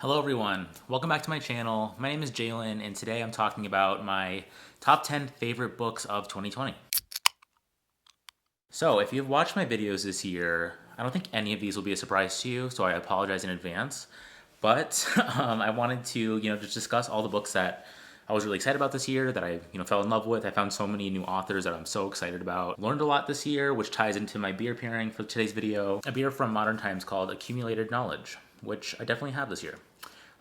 Hello everyone, welcome back to my channel. My name is Jalen and today I'm talking about my top 10 favorite books of 2020. So if you've watched my videos this year, I don't think any of these will be a surprise to you, so I apologize in advance. But I wanted to, just discuss all the books that I was really excited about this year, that I, fell in love with. I found so many new authors that I'm so excited about. Learned a lot this year, which ties into my beer pairing for today's video. A beer from modern times called Accumulated Knowledge, which I definitely have this year.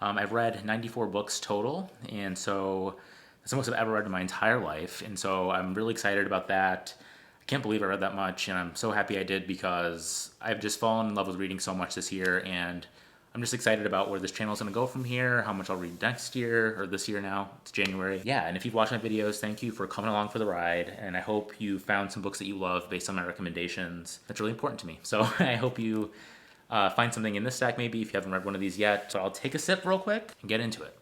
I've read 94 books total, and so that's the most I've ever read in my entire life, and so I'm really excited about that. I can't believe I read that much, and I'm so happy I did because I've just fallen in love with reading so much this year, and I'm just excited about where this channel is going to go from here, how much I'll read next year, or this year now, it's January. Yeah, and if you've watched my videos, thank you for coming along for the ride, and I hope you found some books that you love based on my recommendations. That's really important to me, so I hope you find something in this stack maybe if you haven't read one of these yet. So I'll take a sip real quick and get into it.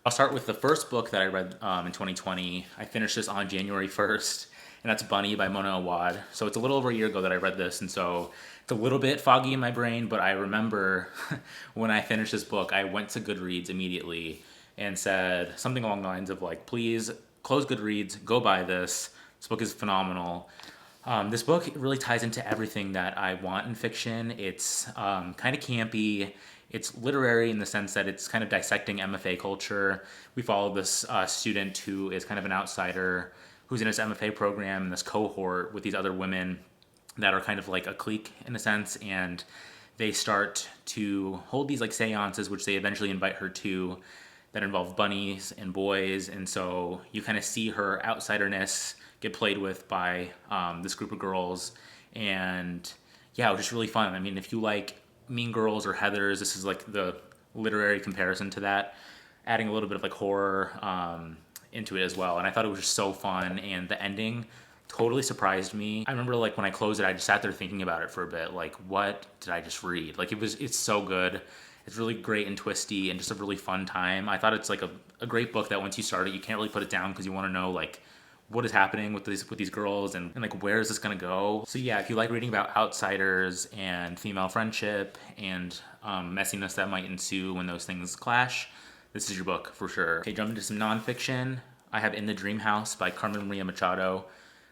I'll start with the first book that I read in 2020. I finished this on January 1st, and that's Bunny by Mona Awad. So it's a little over a year ago that I read this, and so it's a little bit foggy in my brain, but I remember when I finished this book, I went to Goodreads immediately and said something along the lines of like, please close Goodreads, go buy this. This book is phenomenal. This book really ties into everything that I want in fiction. It's kind of campy. It's literary in the sense that it's kind of dissecting MFA culture. We follow this student who is kind of an outsider, who's in his MFA program in this cohort with these other women that are kind of like a clique in a sense, and they start to hold these like seances, which they eventually invite her to, that involve bunnies and boys, and so you kind of see her outsiderness get played with by this group of girls, and yeah, it was just really fun. I mean, if you like Mean Girls or Heathers, this is like the literary comparison to that, adding a little bit of like horror into it as well, and I thought it was just so fun, and the ending totally surprised me. I remember like when I closed it, I just sat there thinking about it for a bit, like what did I just read? Like it's so good. It's really great and twisty and just a really fun time. I thought it's like a great book that once you start it, you can't really put it down because you want to know like what is happening with these girls and like where is this gonna go. So yeah, if you like reading about outsiders and female friendship and messiness that might ensue when those things clash, this is your book for sure. Okay, jumping into some nonfiction. I have In the Dream House by Carmen Machado.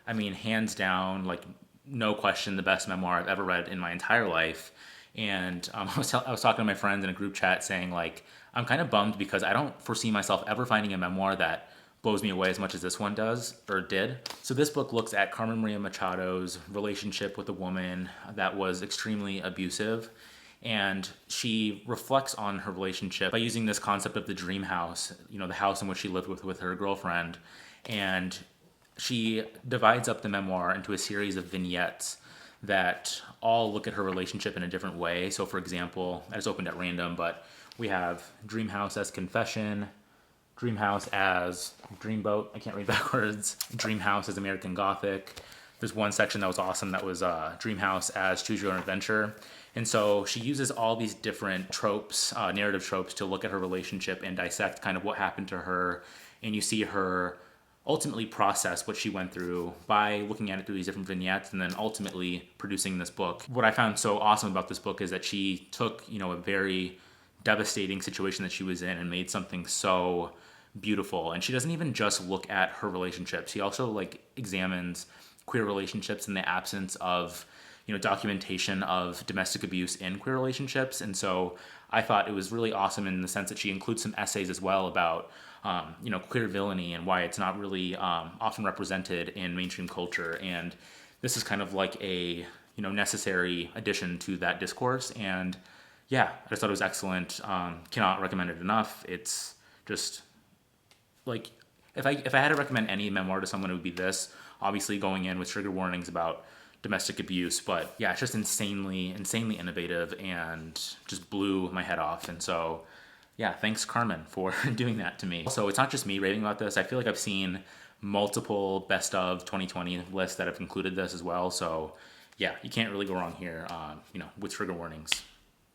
I mean, hands down, like no question, the best memoir I've ever read in my entire life. And I was talking to my friends in a group chat saying like, I'm kind of bummed because I don't foresee myself ever finding a memoir that blows me away as much as this one does, or did. So this book looks at Carmen Maria Machado's relationship with a woman that was extremely abusive, and she reflects on her relationship by using this concept of the dream house, the house in which she lived with her girlfriend, and she divides up the memoir into a series of vignettes that all look at her relationship in a different way. So for example, I just opened at random, but we have Dream House as confession, Dream House as Dreamboat, I can't read backwards, Dream House as American Gothic. There's one section that was awesome that was Dream House as Choose Your Own Adventure. And so she uses all these different tropes, narrative tropes, to look at her relationship and dissect kind of what happened to her. And you see her ultimately process what she went through by looking at it through these different vignettes and then ultimately producing this book. What I found so awesome about this book is that she took, a very devastating situation that she was in and made something so beautiful. And she doesn't even just look at her relationships. She also like examines queer relationships in the absence of, documentation of domestic abuse in queer relationships. And so I thought it was really awesome in the sense that she includes some essays as well about queer villainy and why it's not really often represented in mainstream culture. And this is kind of like a, necessary addition to that discourse. And yeah, I just thought it was excellent. Cannot recommend it enough. It's just like, if I had to recommend any memoir to someone, it would be this. Obviously going in with trigger warnings about domestic abuse, but yeah, it's just insanely innovative and just blew my head off. And so yeah, thanks Carmen for doing that to me. So it's not just me raving about this. I feel like I've seen multiple best of 2020 lists that have included this as well. So yeah, you can't really go wrong here, with trigger warnings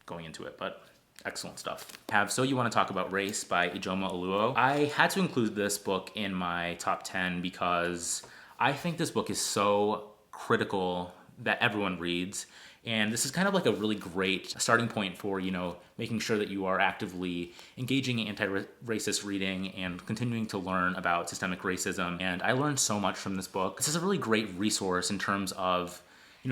going into it, but excellent stuff. Have So You Want to Talk About Race by Ijeoma Oluo. I had to include this book in my top 10 because I think this book is so critical that everyone reads. And this is kind of like a really great starting point for, making sure that you are actively engaging in anti-racist reading and continuing to learn about systemic racism. And I learned so much from this book. This is a really great resource in terms of,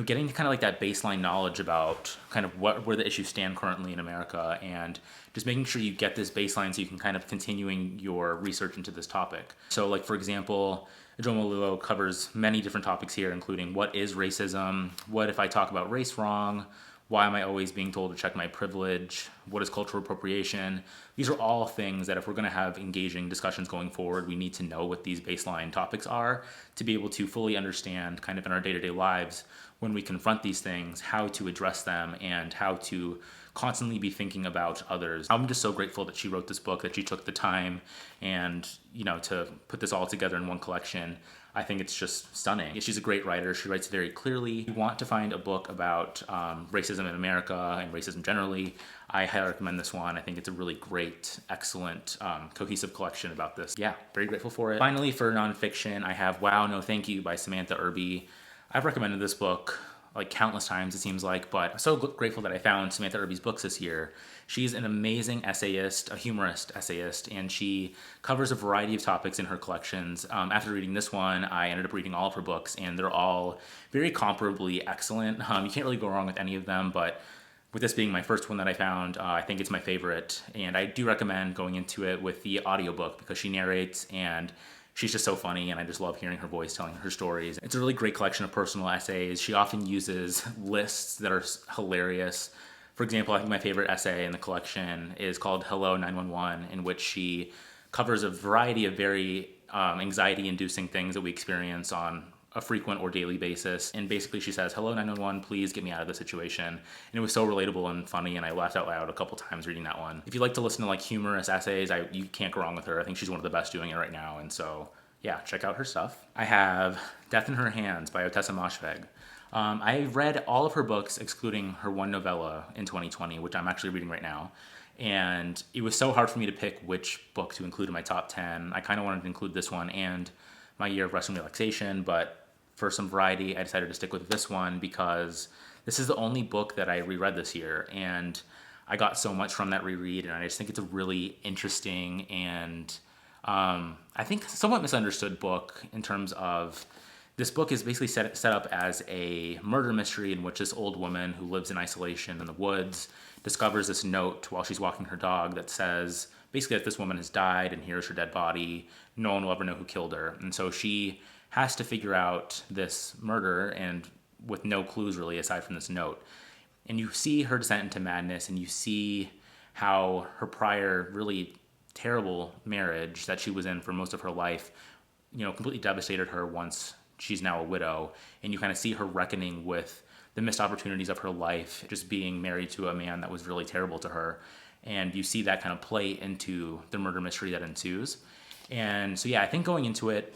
getting kind of like that baseline knowledge about kind of where the issues stand currently in America, and just making sure you get this baseline so you can kind of continuing your research into this topic. So like, for example, Ijeoma Oluo covers many different topics here, including what is racism, what if I talk about race wrong, why am I always being told to check my privilege, what is cultural appropriation. These are all things that if we're going to have engaging discussions going forward, we need to know what these baseline topics are to be able to fully understand kind of in our day-to-day lives when we confront these things, how to address them and how to constantly be thinking about others. I'm just so grateful that she wrote this book, that she took the time and, to put this all together in one collection. I think it's just stunning. She's a great writer. She writes very clearly. If you want to find a book about racism in America and racism generally, I highly recommend this one. I think it's a really great, excellent, cohesive collection about this. Yeah, very grateful for it. Finally, for nonfiction, I have Wow, No Thank You by Samantha Irby. I've recommended this book like countless times, it seems like, but I'm so grateful that I found Samantha Irby's books this year. She's an amazing essayist, a humorist essayist, and she covers a variety of topics in her collections. After reading this one, I ended up reading all of her books, and they're all very comparably excellent. You can't really go wrong with any of them, but with this being my first one that I found, I think it's my favorite, and I do recommend going into it with the audiobook because she narrates, and she's just so funny, and I just love hearing her voice telling her stories. It's a really great collection of personal essays. She often uses lists that are hilarious. For example, I think my favorite essay in the collection is called Hello 911, in which she covers a variety of very anxiety-inducing things that we experience on a frequent or daily basis. And basically she says, "Hello 911, please get me out of this situation." And it was so relatable and funny, and I laughed out loud a couple times reading that one. If you like to listen to like humorous essays, you can't go wrong with her. I think she's one of the best doing it right now. And so yeah, check out her stuff. I have Death in Her Hands by Ottessa Moshfegh. I read all of her books excluding her one novella in 2020, which I'm actually reading right now. And it was so hard for me to pick which book to include in my top 10. I kind of wanted to include this one and My Year of Rest and Relaxation, but for some variety, I decided to stick with this one because this is the only book that I reread this year, and I got so much from that reread, and I just think it's a really interesting and I think somewhat misunderstood book in terms of this book is basically set up as a murder mystery in which this old woman who lives in isolation in the woods discovers this note while she's walking her dog that says basically that this woman has died and here's her dead body. No one will ever know who killed her. And so she has to figure out this murder and with no clues really aside from this note. And you see her descent into madness, and you see how her prior really terrible marriage that she was in for most of her life, completely devastated her once she's now a widow. And you kind of see her reckoning with the missed opportunities of her life, just being married to a man that was really terrible to her. And you see that kind of play into the murder mystery that ensues. And so, yeah, I think going into it,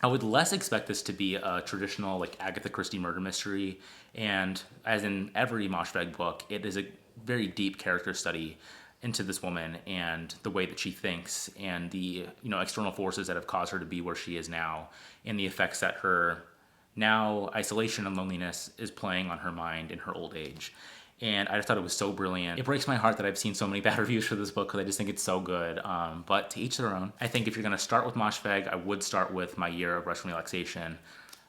I would less expect this to be a traditional like Agatha Christie murder mystery. And as in every Moshfegh book, it is a very deep character study into this woman and the way that she thinks and the external forces that have caused her to be where she is now and the effects that her now isolation and loneliness is playing on her mind in her old age. And I just thought it was so brilliant. It breaks my heart that I've seen so many bad reviews for this book because I just think it's so good. But to each their own. I think if you're going to start with Moshfegh, I would start with My Year of Rest and Relaxation.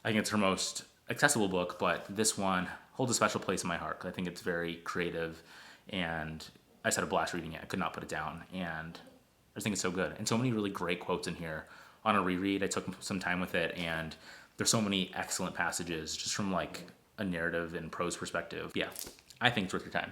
I think it's her most accessible book, but this one holds a special place in my heart because I think it's very creative, and I just had a blast reading it. I could not put it down, and I just think it's so good. And so many really great quotes in here. On a reread, I took some time with it, and there's so many excellent passages just from like a narrative and prose perspective. Yeah. I think it's worth your time.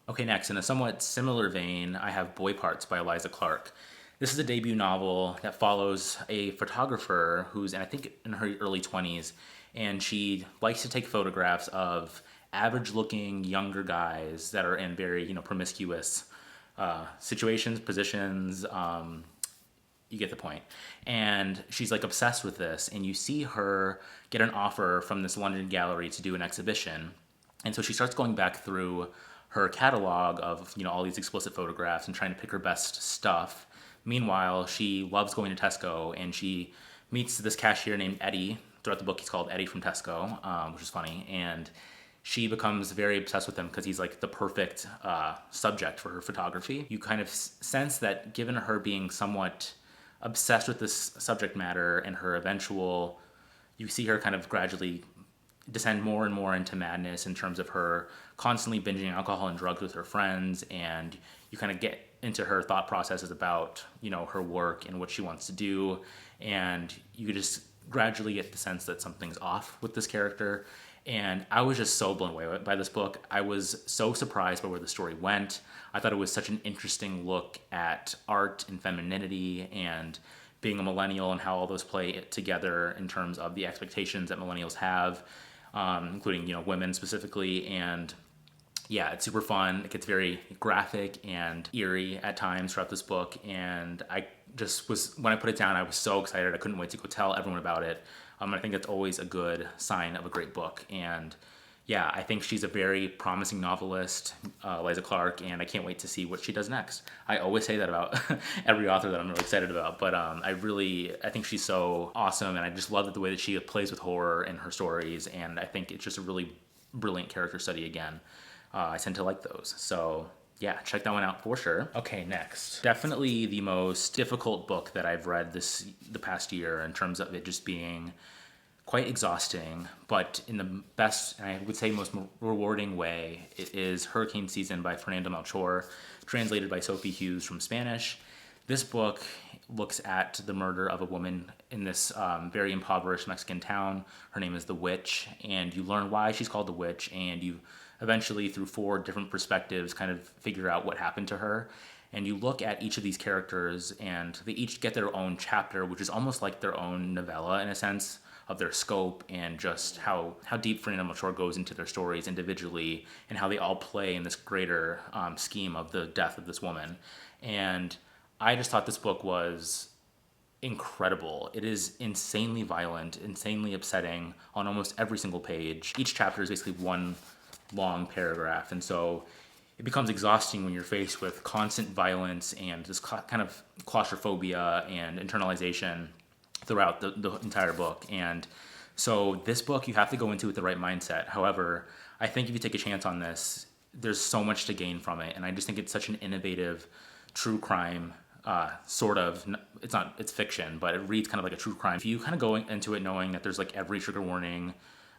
Okay, next, in a somewhat similar vein, I have Boy Parts by Eliza Clark. This is a debut novel that follows a photographer who's, I think, in her early 20s, and she likes to take photographs of average-looking younger guys that are in very, promiscuous situations, positions. You get the point. And she's like obsessed with this, and you see her get an offer from this London gallery to do an exhibition. And so she starts going back through her catalog of, all these explicit photographs and trying to pick her best stuff. Meanwhile, she loves going to Tesco, and she meets this cashier named Eddie. Throughout the book, he's called Eddie from Tesco, which is funny. And she becomes very obsessed with him because he's like the perfect subject for her photography. You kind of sense that given her being somewhat obsessed with this subject matter and her eventual, you see her kind of gradually descend more and more into madness in terms of her constantly binging alcohol and drugs with her friends, and you kind of get into her thought processes about, her work and what she wants to do, and you just gradually get the sense that something's off with this character. And I was just so blown away by this book. I was so surprised by where the story went. I thought it was such an interesting look at art and femininity and being a millennial and how all those play together in terms of the expectations that millennials have, including, women specifically. And yeah, it's super fun. It gets very graphic and eerie at times throughout this book. And I just was, when I put it down, I was so excited. I couldn't wait to go tell everyone about it. I think that's always a good sign of a great book. And yeah, I think she's a very promising novelist, Eliza Clark, and I can't wait to see what she does next. I always say that about every author that I'm really excited about, but I think she's so awesome, and I just love the way that she plays with horror in her stories, and I think it's just a really brilliant character study again. I tend to like those. So yeah, check that one out for sure. Okay, next. Definitely the most difficult book that I've read the past year in terms of it just being quite exhausting, but in the best, and I would say most rewarding way. It is Hurricane Season by Fernanda Melchor, translated by Sophie Hughes from Spanish. This book looks at the murder of a woman in this very impoverished Mexican town. Her name is the Witch, and you learn why she's called the Witch, and you eventually, through 4 different perspectives, kind of figure out what happened to her. And you look at each of these characters, and they each get their own chapter, which is almost like their own novella in a sense of their scope, and just how deep Fernanda Melchor goes into their stories individually, and how they all play in this greater scheme of the death of this woman. And I just thought this book was incredible. It is insanely violent, insanely upsetting on almost every single page. Each chapter is basically one long paragraph, and so it becomes exhausting when you're faced with constant violence and this kind of claustrophobia and internalization throughout the entire book. And so this book, you have to go into with the right mindset. However, I think if you take a chance on this, there's so much to gain from it, and I just think it's such an innovative true crime sort of. It's fiction, but it reads kind of like a true crime. If you kind of go into it knowing that there's like every trigger warning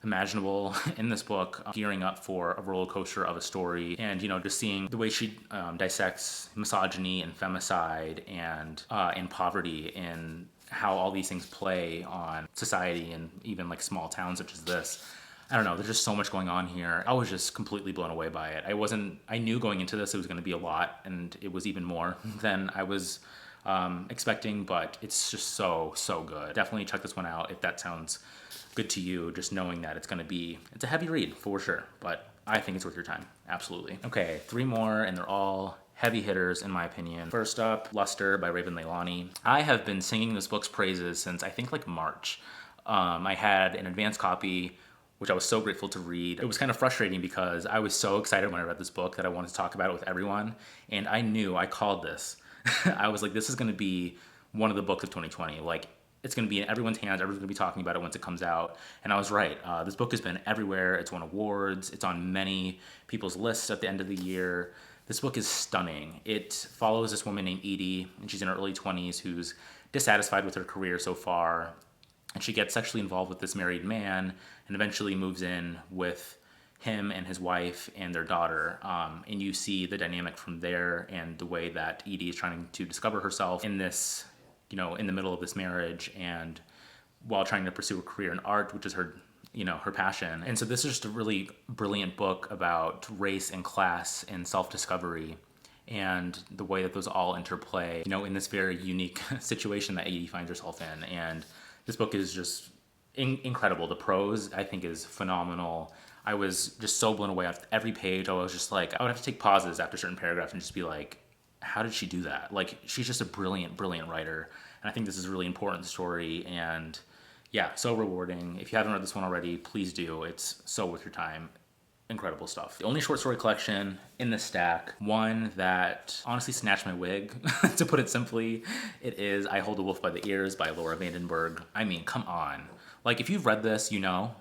imaginable in this book, gearing up for a roller coaster of a story, and just seeing the way she dissects misogyny and femicide and poverty, and how all these things play on society and even like small towns such as this. I don't know, there's just so much going on here. I was just completely blown away by it. I knew going into this it was going to be a lot, and it was even more than I was expecting, but it's just so good. Definitely check this one out if that sounds good to you, just knowing that it's a heavy read for sure, but I think it's worth your time. Absolutely. Okay, 3 more, and they're all heavy hitters in my opinion. First up, Luster by Raven Leilani. I have been singing this book's praises since I think like March. I had an advanced copy, which I was so grateful to read. It was kind of frustrating because I was so excited when I read this book that I wanted to talk about it with everyone, and I called this. I was like, this is going to be one of the books of 2020. Like, it's going to be in everyone's hands. Everyone's going to be talking about it once it comes out. And I was right. This book has been everywhere. It's won awards. It's on many people's lists at the end of the year. This book is stunning. It follows this woman named Edie, and she's in her early 20s, who's dissatisfied with her career so far. And she gets sexually involved with this married man and eventually moves in with him and his wife and their daughter. And you see the dynamic from there, and the way that Edie is trying to discover herself in this, in the middle of this marriage, and while trying to pursue a career in art, which is her passion. And so this is just a really brilliant book about race and class and self-discovery, and the way that those all interplay, in this very unique situation that Edie finds herself in. And this book is just incredible. The prose, I think, is phenomenal. I was just so blown away at every page. I was just like, I would have to take pauses after certain paragraphs and just be like, how did she do that? Like, she's just a brilliant writer. And I think this is a really important story, and yeah, so rewarding. If you haven't read this one already, please do. It's so worth your time. Incredible stuff. The only short story collection in the stack, one that honestly snatched my wig, to put it simply, it is I Hold the Wolf by the Ears by Laura Vandenberg. I mean, come on. Like, if you've read this, you know.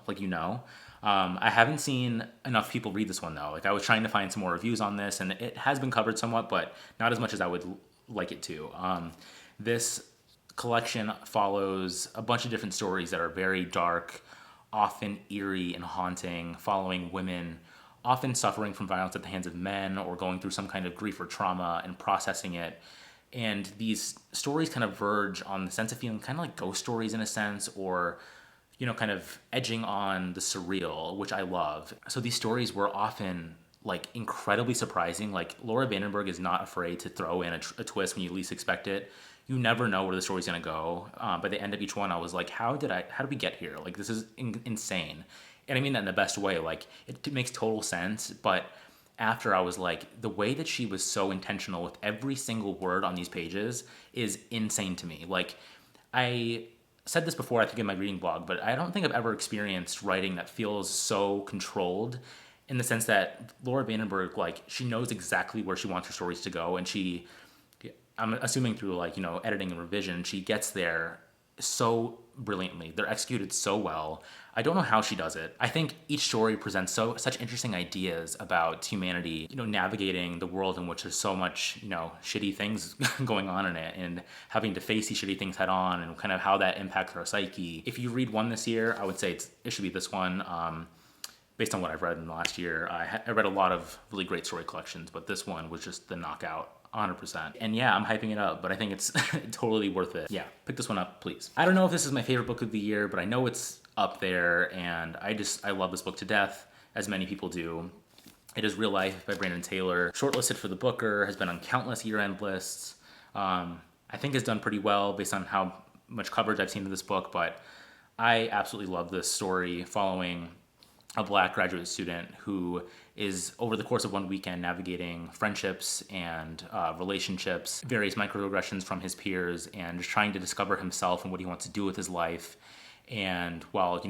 I haven't seen enough people read this one though. Like I was trying to find some more reviews on this, and it has been covered somewhat, but not as much as I would like it to. This collection follows a bunch of different stories that are very dark, often eerie and haunting, following women often suffering from violence at the hands of men or going through some kind of grief or trauma and processing it. And these stories kind of verge on the sense of feeling kind of like ghost stories in a sense, or kind of edging on the surreal, which I love. So these stories were often like incredibly surprising. Like Laura Vandenberg is not afraid to throw in a twist when you least expect it. You never know where the story's gonna go. By the end of each one, I was like, how did we get here? Like this is insane. And I mean that in the best way. Like it makes total sense, but after I was like, the way that she was so intentional with every single word on these pages is insane to me. Like I said this before, I think in my reading blog, but I don't think I've ever experienced writing that feels so controlled, in the sense that Laura Vandenberg, like she knows exactly where she wants her stories to go, and I'm assuming through like, editing and revision, she gets there so brilliantly. They're executed so well. I don't know how she does it. I think each story presents such interesting ideas about humanity, navigating the world in which there's so much, shitty things going on in it, and having to face these shitty things head on, and kind of how that impacts our psyche. If you read one this year, I would say it should be this one. Based on what I've read in the last year, I read a lot of really great story collections, but this one was just the knockout. 100%. And yeah, I'm hyping it up, but I think it's totally worth it. Yeah, pick this one up, please. I don't know if this is my favorite book of the year, but I know it's up there, and I love this book to death, as many people do. It is Real Life by Brandon Taylor. Shortlisted for the Booker, has been on countless year-end lists. I think has done pretty well based on how much coverage I've seen of this book, but I absolutely love this story following a Black graduate student who is, over the course of one weekend, navigating friendships and relationships, various microaggressions from his peers, and just trying to discover himself and what he wants to do with his life. And while,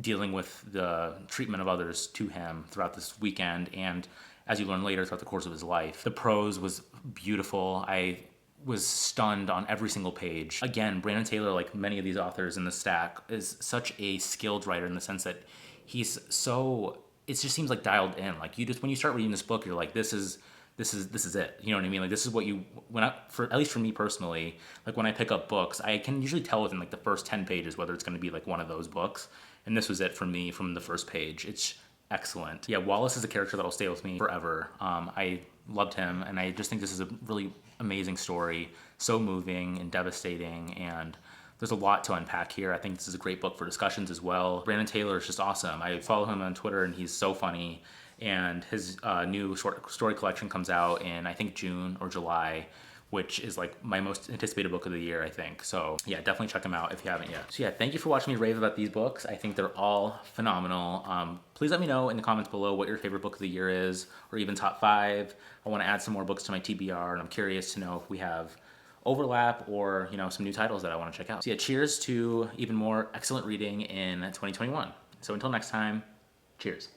dealing with the treatment of others to him throughout this weekend, and as you learn later, throughout the course of his life. The prose was beautiful. I was stunned on every single page. Again, Brandon Taylor, like many of these authors in the stack, is such a skilled writer in the sense that he's so, it just seems like dialed in. Like when you start reading this book, you're like, this is it. You know what I mean? Like this is what at least for me personally, like when I pick up books, I can usually tell within like the first 10 pages whether it's going to be like one of those books. And this was it for me from the first page. It's excellent. Yeah, Wallace is a character that'll stay with me forever. I loved him, and I just think this is a really amazing story. So moving and devastating, and there's a lot to unpack here. I think this is a great book for discussions as well. Brandon Taylor is just awesome. I follow him on Twitter, and he's so funny. And his new short story collection comes out in, I think, June or July, which is like my most anticipated book of the year, I think. So yeah, definitely check them out if you haven't yet. So yeah, thank you for watching me rave about these books. I think they're all phenomenal. Please let me know in the comments below what your favorite book of the year is, or even top 5. I want to add some more books to my TBR, and I'm curious to know if we have overlap or some new titles that I want to check out. So yeah, cheers to even more excellent reading in 2021. So until next time, cheers.